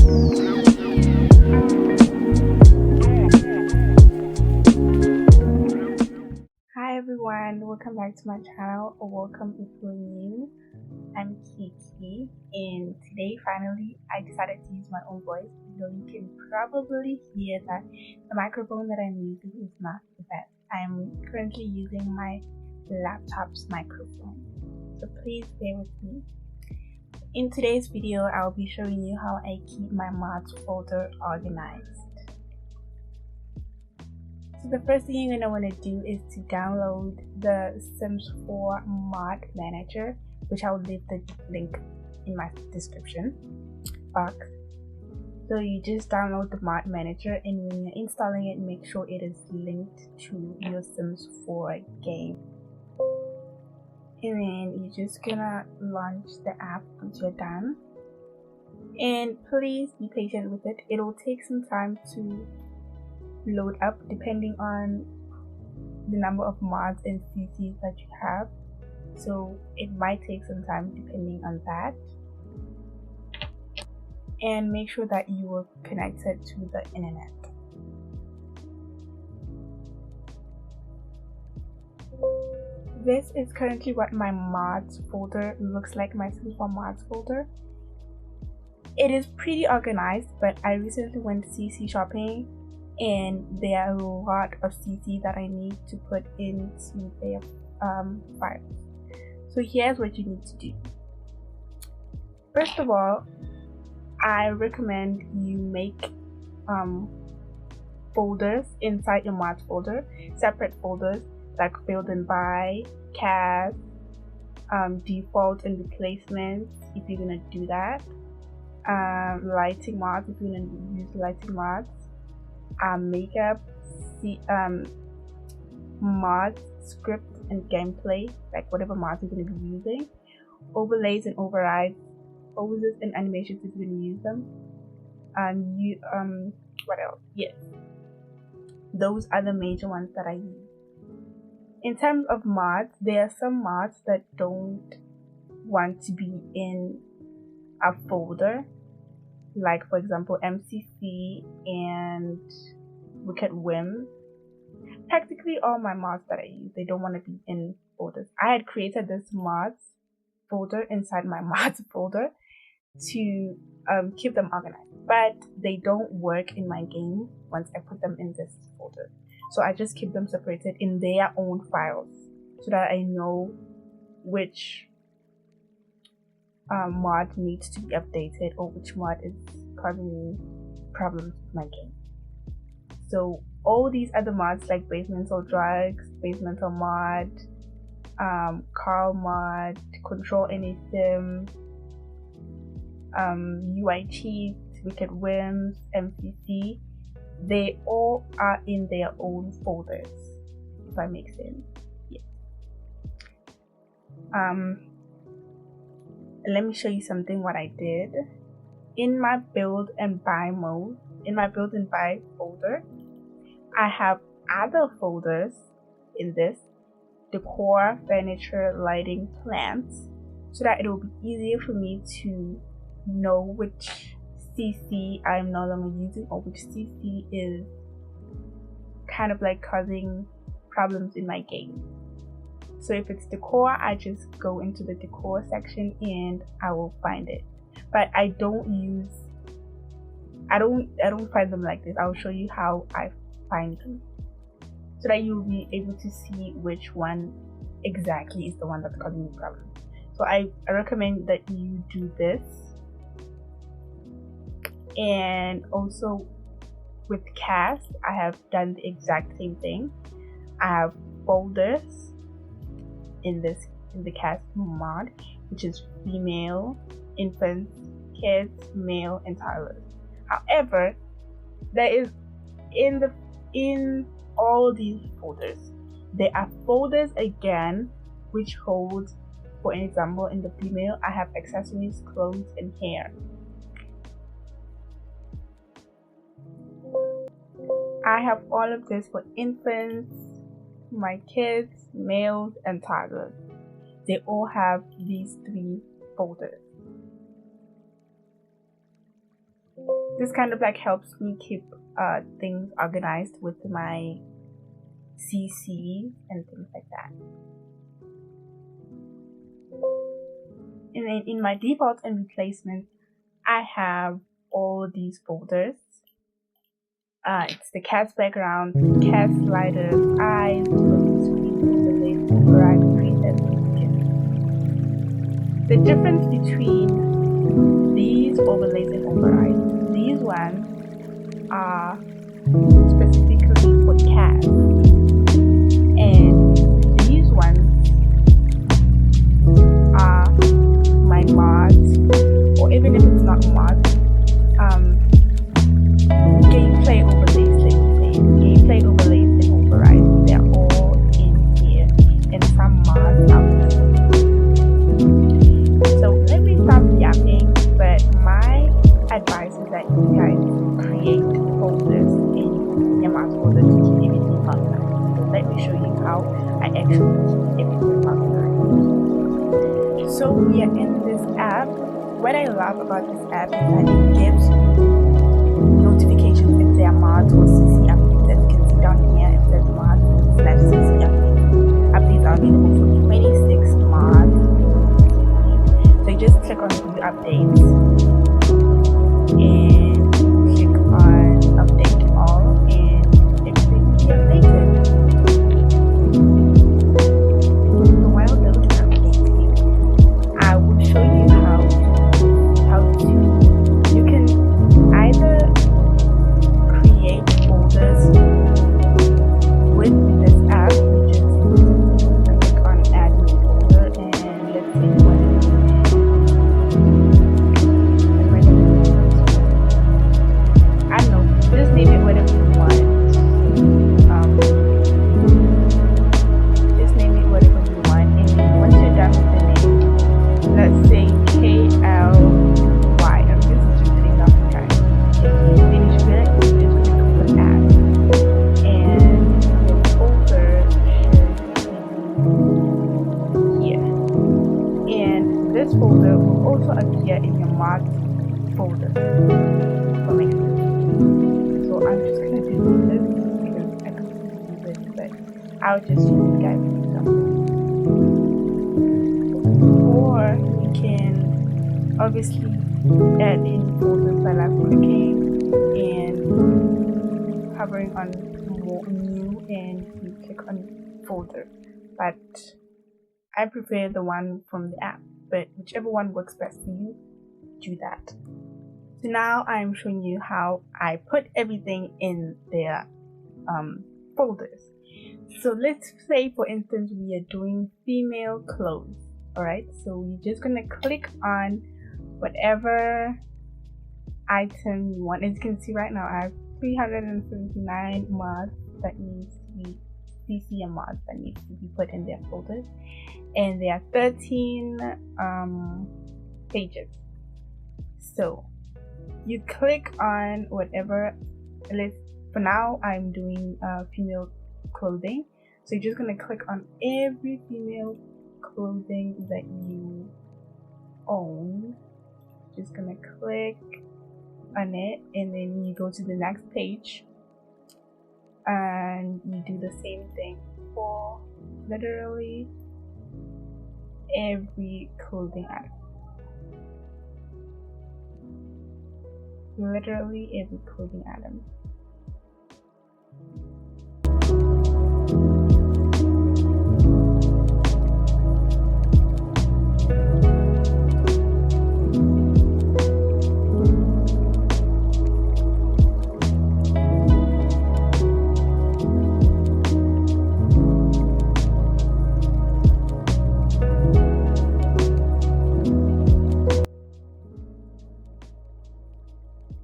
Hi everyone, welcome back to my channel, or welcome if you're new. I'm Kiki, and today finally I decided to use my own voice. Though you can probably hear that the microphone that I'm using is not the best. I'm currently using my laptop's microphone, so please bear with me. In today's video, I'll be showing you how I keep my mods folder organized. So the first thing you're going to want to do is to download the Sims 4 mod manager, which I'll leave the link in my description box. So you just download the mod manager, and when you're installing it, make sure it is linked to your Sims 4 game. And then you're just gonna launch the app once you're done. And please be patient with it. It'll take some time to load up depending on the number of mods and CCs that you have, so it might take some time depending on that. And make sure that you are connected to the internet. This is currently what my mods folder looks like, my Sims 4 mods folder. It is pretty organized, but I recently went CC shopping and there are a lot of CC that I need to put into their files. So here's what you need to do. First of all, I recommend you make folders inside your mods folder, separate folders like build and buy, CAS, default and replacements if you're gonna do that, lighting mods if you're gonna use lighting mods, makeup, mods, script and gameplay, like whatever mods you're going to be using, overlays and overrides, poses and animations if you're going to use them, and what else? Yes, those are the major ones that I use. In terms of mods, there are some mods that don't want to be in a folder, like for example MCC and Wicked Whim. Practically all my mods that I use, they don't want to be in folders. I had created this mods folder inside my mods folder to keep them organized, but they don't work in my game once I put them in this folder. So I just keep them separated in their own files so that I know which mod needs to be updated or which mod is causing me problems with my game. So all these other mods like basemental drugs, basemental mod, Carl mod, control any sim, UI cheat, wicked whims, MCC, they all are in their own folders, if that makes sense. Yeah. Let me show you something what I did. In my build and buy mode, in my build and buy folder, I have other folders in this: decor, furniture, lighting, plants, so that it will be easier for me to know which CC I'm no longer using or which CC is kind of like causing problems in my game. So if it's decor, I just go into the decor section and I will find it. But I don't find them like this. I'll show you how I find them so that you'll be able to see which one exactly is the one that's causing the problem. So I recommend that you do this. And also with CAS, I have done the exact same thing. I have folders in the CAS mod, which is female, infants, kids, male, and toddlers. However, there is in all these folders, there are folders again which hold, for example, in the female, I have accessories, clothes, and hair. I have all of this for infants, my kids, males, and toddlers. They all have these 3 folders. This kind of like helps me keep things organized with my CC and things like that. And then in my default and replacement, I have all these folders. It's the CAS background, CAS sliders, eyes, loading screen, overlays, override, presets, widgets. The difference between these overlays and overrides, these ones are specifically for CAS, and these ones are my mods, or even if it's not mods, gameplay overlays, let's say. Gameplay overlays and overrides, they're all in here, and some mods out there. So let me stop yapping, but my advice is that you guys create folders in your mods folder to keep everything organized. So let me show you how I actually keep everything organized. So we are in this app. What I love about this app is that it gives notifications if there are mods or CC updates. As you can see down here, it says mods / CC updates. Updates are available for 26 mods. So you just click on view updates and click on update all, and everything will be updated. So while those are updating, I will show you how to you can either create folders with this app. You just click on add new folder, and let's say you want I don't know, just name it whatever you want. Just name it whatever you want, and then once you're done with the name, let's say KLY. I'm just putting it up, guys. Then you should just click on add, and your folder should be here. And this folder will also appear in your mods folder. That makes sense. So I'm just gonna delete this because I don't use it, but I'll just use you guys as example. Or you can obviously add in folders by left clicking and hovering on more new, and you click on folder. But I prefer the one from the app, but whichever one works best for you, do that. So now I'm showing you how I put everything in their folders. So let's say, for instance, we are doing female clothes. Alright, so we're just gonna click on whatever item you want. As you can see right now, I have 379 mods that needs to be CC mods that needs to be put in their folders, and there are 13 pages. So you click on whatever. For now I'm doing female clothing, so you're just gonna click on every female clothing that you own. Just gonna click on it, and then you go to the next page and you do the same thing for literally every clothing item. Literally every clothing item.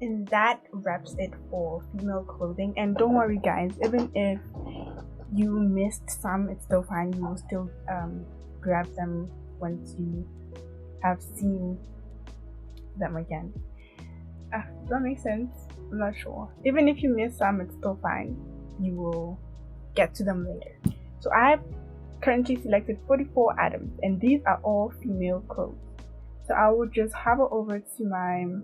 And that wraps it for female clothing. And don't worry guys, even if you missed some, it's still fine. You will still grab them once you have seen them again. Does that make sense? I'm not sure. Even if you miss some, it's still fine. You will get to them later. So I've currently selected 44 items, and these are all female clothes. So I will just hover over to mine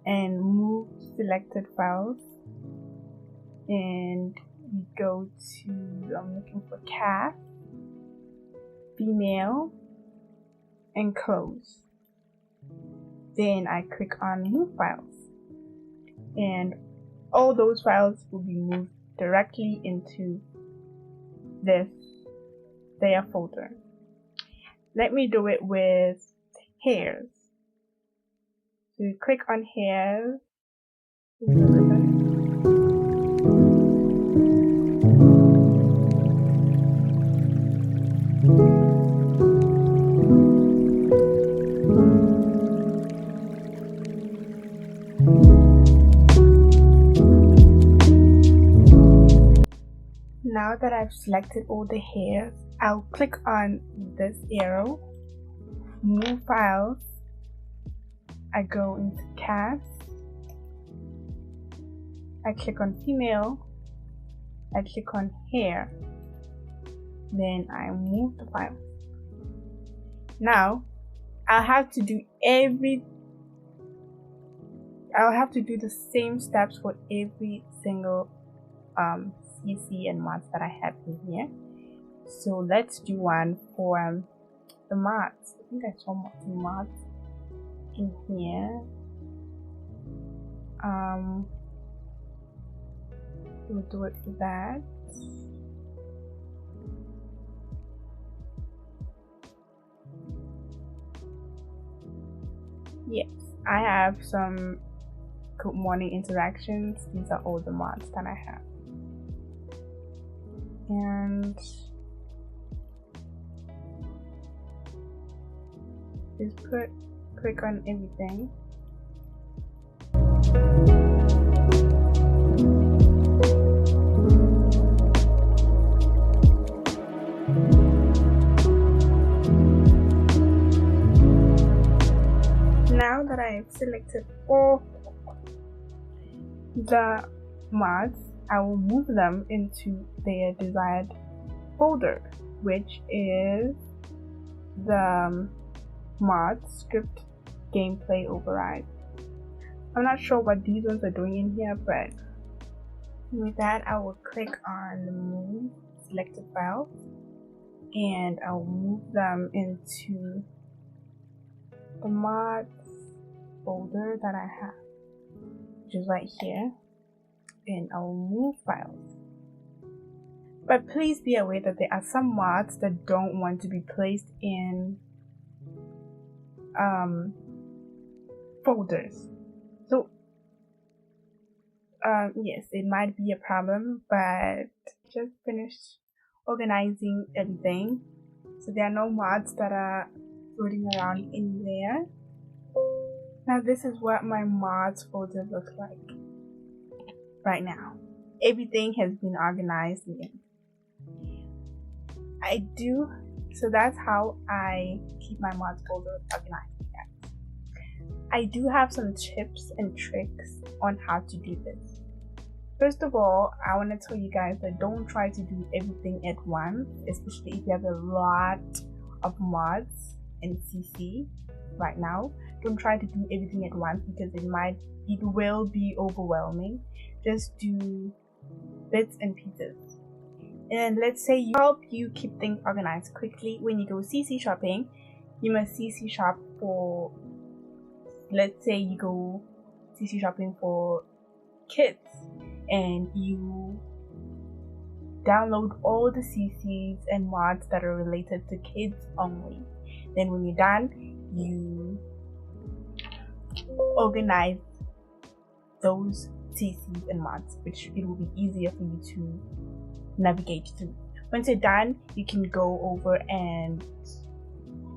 and move selected files and you go to, I'm looking for CAS, female, and close. Then I click on move files and all those files will be moved directly into their folder. Let me do it with hairs. So you click on hairs, Now that I've selected all the hairs, I'll click on this arrow, move files, I go into CAS, I click on female, I click on hair, then I move the file. Now I'll have to do the same steps for every single CC and mods that I have in here. So let's do one for the mods. I think I saw some mods in here. We'll do it for that. Yes, I have some good morning interactions. These are all the mods that I have. And just click on everything. Now that I've selected all the mods, I will move them into their desired folder, which is the mod script gameplay override. I'm not sure what these ones are doing in here, but with that I will click on the move selected files and I'll move them into the mods folder that I have, which is right here, and I'll move files. But please be aware that there are some mods that don't want to be placed in folders. So yes, it might be a problem, but just finished organizing everything, so there are no mods that are floating around anywhere. Now this is what my mods folder looks like right now. Everything has been organized in it. So that's how I keep my mods folder organized. I do have some tips and tricks on how to do this. First of all, I want to tell you guys that don't try to do everything at once, especially if you have a lot of mods in CC right now. Don't try to do everything at once because it will be overwhelming. Just do bits and pieces. And let's say you help you keep things organized quickly. When you go CC shopping, you must CC shop for, let's say you go CC shopping for kids and you download all the CCs and mods that are related to kids only. Then when you're done, you organize those CCs and mods, which it will be easier for you to navigate through. Once you're done, you can go over and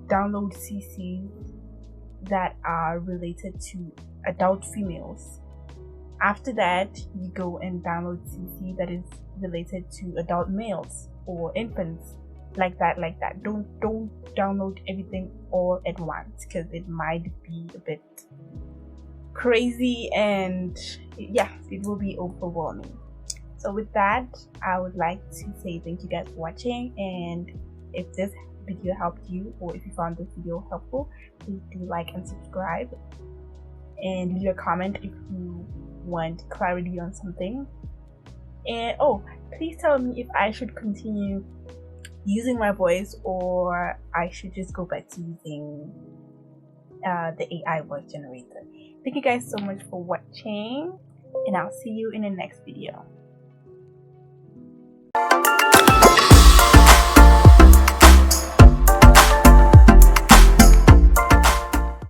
download CCs that are related to adult females. After that, you go and download CC that is related to adult males or infants, like that. Don't download everything all at once because it might be a bit crazy and yeah, it will be overwhelming. So with that, I would like to say thank you guys for watching, and if this video helped you or if you found this video helpful, please do like and subscribe and leave a comment if you want clarity on something. And oh, please tell me if I should continue using my voice or I should just go back to using the AI voice generator. Thank you guys so much for watching, and I'll see you in the next video.